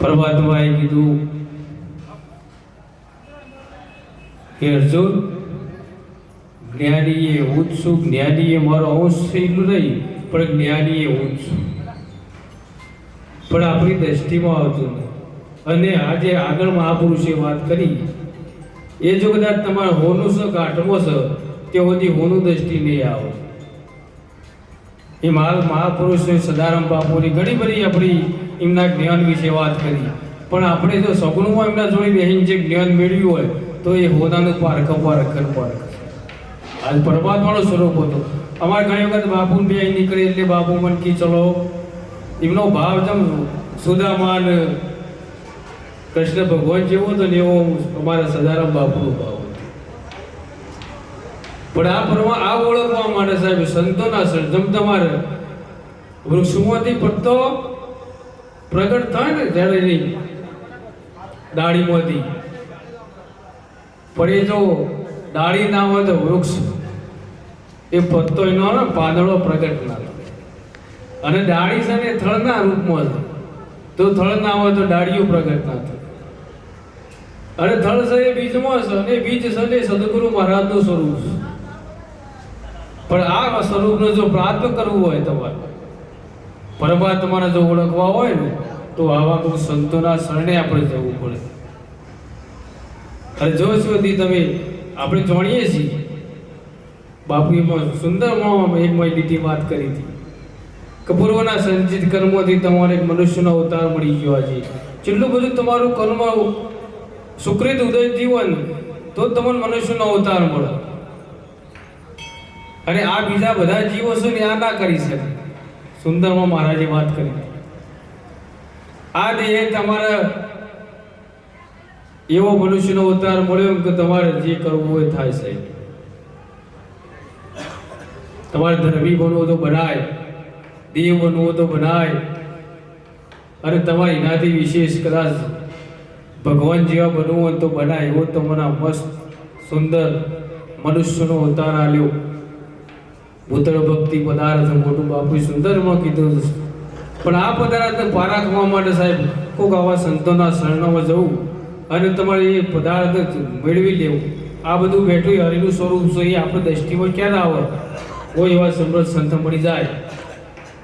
પરમાત્માએ કીધું કે અર્જુન, જ્ઞાની એ હું જ છું, જ્ઞાની એ મારો અંશ છે એટલું નહીં, પણ જ્ઞાની એ હું જ છું, પણ આપણી દ્રષ્ટિમાં આવતું નહીં. અને આજે આગળ મહાપુરુષે વાત કરી એ જો કદાચ તમારે હોનું છે કાઠમો છે તે સુધી હોનું દ્રષ્ટિ નહીં આવે. એ મહાપુરુષોએ સદારામ બાપુની ઘણી બધી આપણી એમના જ્ઞાન વિશે વાત કરી, પણ આપણે જો સગુણમાં એમના જોડે બેહીને જે જ્ઞાન મેળવ્યું હોય તો એ હોનાનું પારખ આજ પરમાત્માનો સ્વરૂપ હતો. અમારે ઘણી વખત બાપુ બે નીકળે એટલે બાપુ મન કી ચલો એમનો ભાવ જેમ સુદામાન કૃષ્ણ ભગવાન જેવો હતો ને એવો અમારા સદારામ બાપુનો ભાવ હતો. પણ આ ઓળખવા માટે સાહેબ સંતોના જેમ તમારે વૃક્ષમાંથી પત્તો પ્રગટ થાય ને જ્યારે નહીં ડાળીમાંથી, પણ એ જો ડાળી ના હોય તો વૃક્ષ એ પત્તો એનો ને પાંદડો પ્રગટ ના થાય. અને ડાળી છે ને થળના રૂપમાં છે, તો થળ ના હોય તો ડાળીઓ પ્રગટ ના થાય. અને થળ છે એ બીજમાં છે, અને બીજ છે ને સદગુરુ મહારાજનું સ્વરૂપ છે. પણ આ સ્વરૂપને જો પ્રાપ્ત કરવું હોય તમારે, પરમાત્માને જો ઓળખવા હોય ને તો આવા કોઈ સંતોના શરણે આપણે જવું પડે. અને જો સુધી તમે આપણે જાણીએ છીએ બાપુએ સુંદરમાં એક લીટી વાત કરી હતી કે પૂર્વના સંચિત કર્મોથી તમારે એક મનુષ્યનો અવતાર મળી ગયો. આજે જેટલું બધું તમારું કર્મ સુકૃત ઉદય જીવન તો તમને મનુષ્યનો અવતાર મળે. અને આ બીજા બધા જીવો છે ને આ ના કરી શકે. સુંદરમાં મહારાજે વાત કરી આ દેહ તમારા એવો મનુષ્યનો અવતાર મળ્યો કે તમારે જે કરવું હોય થાય સાહેબ. તમારે ધર્મી બનવો તો બનાય, દેવ બનવો તો બનાય, અને તમારે એનાથી વિશેષ કદાચ ભગવાન જેવા બનવું હોય તો બનાય. એવો તમારા મસ્ત સુંદર મનુષ્યનો અવતાર આલ્યો. પુત્ર ભક્તિ પદાર્થ મોટું બાપુ સુંદરમાં કીધું. પણ આ પદાર્થને પારખવા માટે સાહેબ કોઈક આવા સંતોના શરણોમાં જવું અને તમારે એ પદાર્થ મેળવી લેવું. આ બધું બેઠું હરિનું સ્વરૂપ છે એ આપણે દ્રષ્ટિમાં ક્યારે આવે? કોઈ એવા સમૃદ્ધ સંત મળી જાય,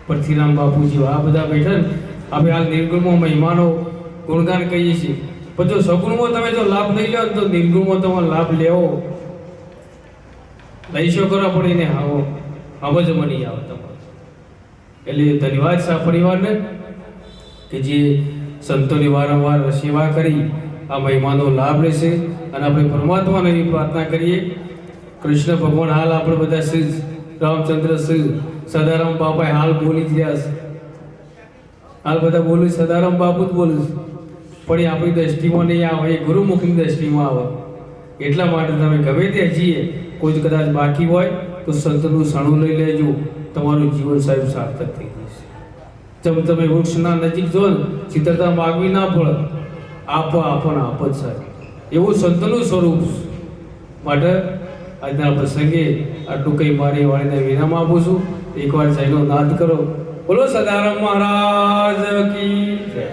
પરથીરામ બાપુજી આ બધા બેઠા ને આપણે હાલ નિર્ગુણમાં મહિમાનો ગુણગાન કહીએ છીએ. પણ જો સગુણમાં તમે જો લાભ નહીં લો તો નિર્ગુણમાં તમે લાભ લેવો લઈ શકો પડે ને આવો સમજ મળી આવે તમારે. એટલે ધન્યવાદ શાહ પરિવારને કે જે સંતોની વારંવાર સેવા કરી આ મહિમાનો લાભ લેશે. અને આપણે પરમાત્માને એવી પ્રાર્થના કરીએ. કૃષ્ણ ભગવાન હાલ આપણે બધા શ્રી રામચંદ્ર શ્રી સદારામ બાપાએ હાલ બોલી જ રહ્યા છે. હાલ બધા બોલું સદારામ બાપુ જ બોલું, પણ એ આપણી દ્રષ્ટિમાં નહીં આવે, એ ગુરુમુખની દ્રષ્ટિમાં આવે. એટલા માટે તમે ગમે ત્યાં જઈએ કોઈ કદાચ બાકી હોય તો સંતનું સણું લઈ લેજો, તમારું જીવન સાહેબ સાર્થક થઈ જશે. જેમ તમે વૃક્ષના નજીક જો ને ચિત્રતા માગવી ના પડે, આપો આપણને આપ જ સાહેબ. એવું સંતનું સ્વરૂપ માટે આજના પ્રસંગે આટલું કંઈ મારી વાણીને વિરામ આપું છું. એકવાર જયનો નાદ કરો. બોલો સદારામ મહારાજ કી જય.